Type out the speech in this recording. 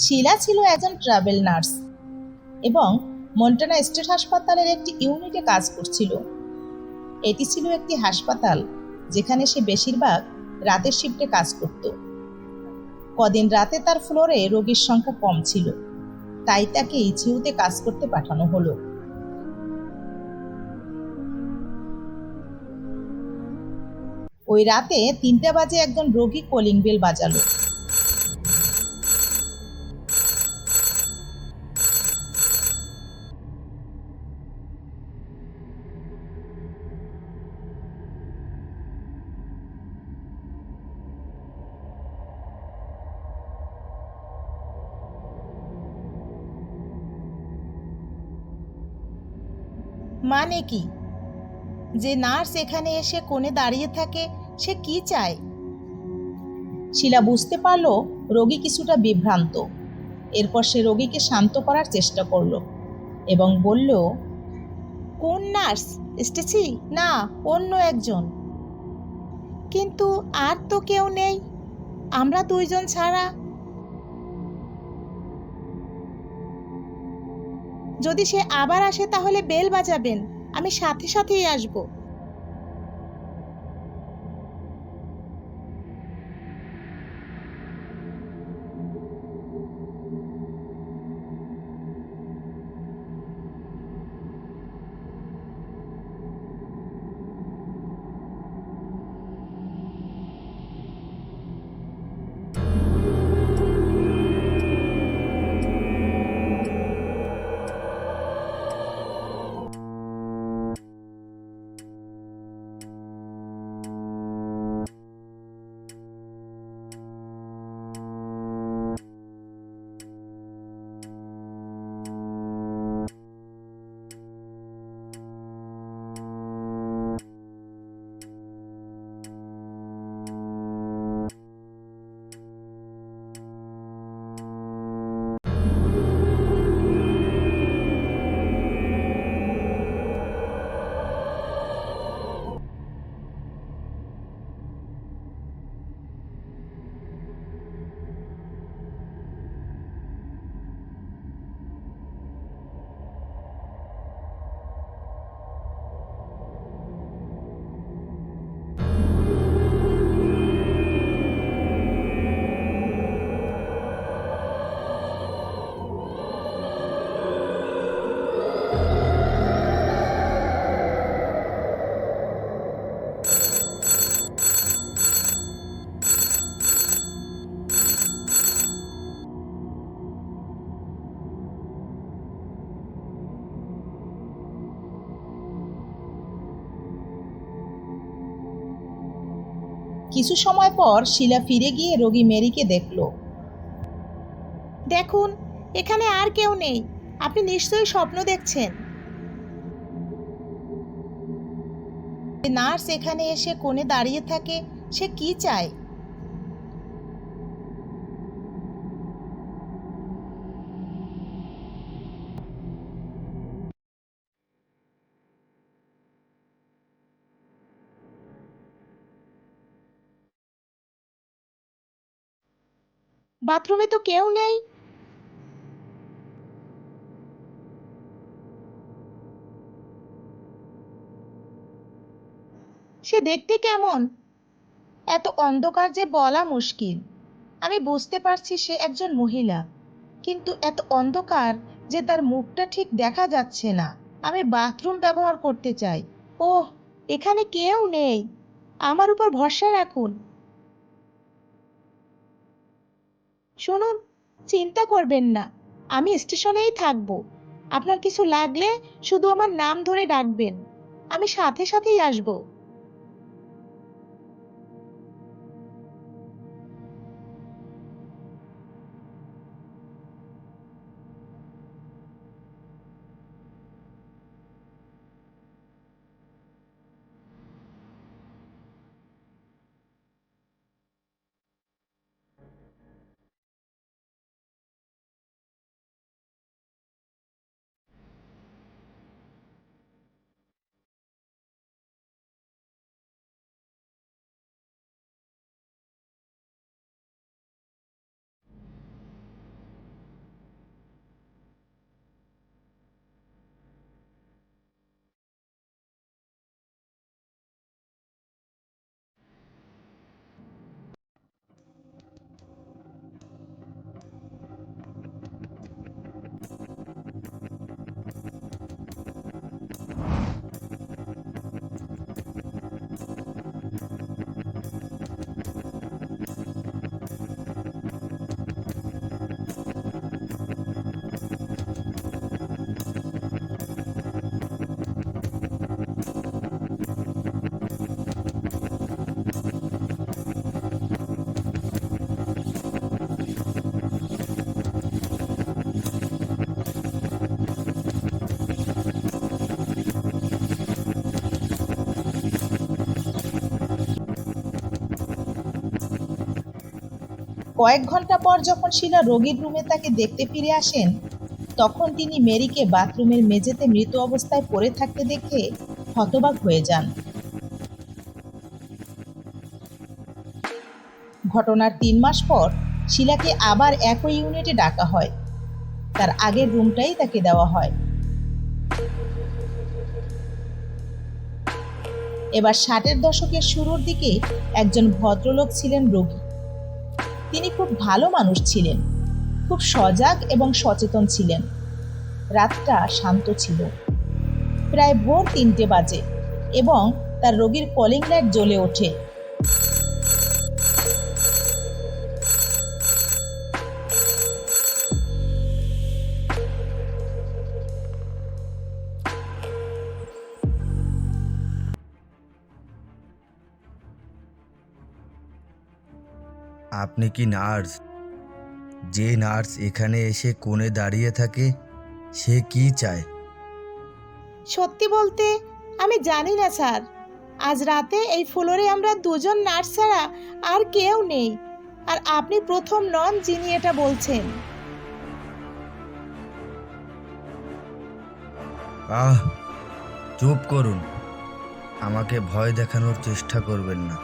শিলা ছিল একজন travel nurse এবং মন্টানা স্টেট হাসপাতালের একটি ইউনিটে কাজ করছিল। এটি ছিল একটি হাসপাতাল যেখানে সে বেশিরভাগ রাতের শিফটে কাজ করত। কদিন রাতে তার ফ্লোরে রোগীর সংখ্যা কম ছিল, তাই তাকে ইচিউতে কাজ করতে পাঠানো হলো। ওই রাতে 3টা বাজে একজন রোগী কলিং বেল বাজালো। মানে কি? যে নার্স এখানে এসে কোণে দাঁড়িয়ে থাকে সে কি চায়? শিলা বুঝতে পারলো রোগী কিছুটা বিভ্রান্ত। এরপর সে রোগীকে শান্ত করার চেষ্টা করলো এবং বলল, কোন নার্স? স্টেসি? না, অন্য একজন। কিন্তু আর তো কেউ নেই, আমরা দুইজন ছাড়া। যদি সে আবার আসে তাহলে বেল বাজাবেন, আমি সাথে সাথেই আসব। কিছু সময় পর শিলা ফিরে গিয়ে রোগী মেরিকে দেখল। দেখুন, এখানে আর কেউ নেই, আপনি নিশ্চয়ই স্বপ্ন দেখছেন। নার্স এখানে এসে কোণে দাঁড়িয়ে থাকে সে কি চায়? বাথরুমে তো কেউ নেই। সে দেখতে কেমন? এত অন্ধকার যে বলা মুশকিল। আমি বুঝতে পারছি সে একজন মহিলা, কিন্তু এত অন্ধকার যে তার মুখটা ঠিক দেখা যাচ্ছে না। আমি বাথরুম ব্যবহার করতে চাই। ওহ, এখানে কেউ নেই, আমার উপর ভরসা রাখুন। শুনুন, চিন্তা করবেন না, আমি স্টেশনেই থাকবো। আপনার কিছু লাগলে শুধু আমার নাম ধরে ডাকবেন, আমি সাথে সাথেই আসবো। কয়েক ঘন্টা পর যখন শিলা রোগীর রুমে তাকে দেখতে ফিরে আসেন, তখন তিনি মেরিকে বাথরুমের মেঝেতে মৃত অবস্থায় পড়ে থাকতে দেখে হতবাক হয়ে যান। ঘটনার ৩ মাস পর শিলাকে আবার একই ইউনিটে ডাকা হয়। তার আগের রুমটাই তাকে দেওয়া হয়। এবার ৬০-এর দশকের শুরুর দিকে একজন ভদ্রলোক ছিলেন রোগী। তিনি খুব ভালো মানুষ ছিলেন, খুব সজাগ এবং সচেতন ছিলেন। রাতটা শান্ত ছিল। প্রায় ভোর ৩টে বাজে এবং তার রোগীর কলিং লাইট জ্বলে ওঠে। আপনি কি নার্স? যে নার্স এখানে এসে কোণে দাঁড়িয়ে থাকে সে কি চায়? সত্যি বলতে আমি জানি না স্যার। আজ রাতে এই ফ্লোরে আমরা দুজন নার্স ছাড়া আর কেউ নেই, আর আপনি প্রথম নন যিনি এটা বলছেন। আহ, চুপ করুন। আমাকে ভয় দেখানোর চেষ্টা করবেন না।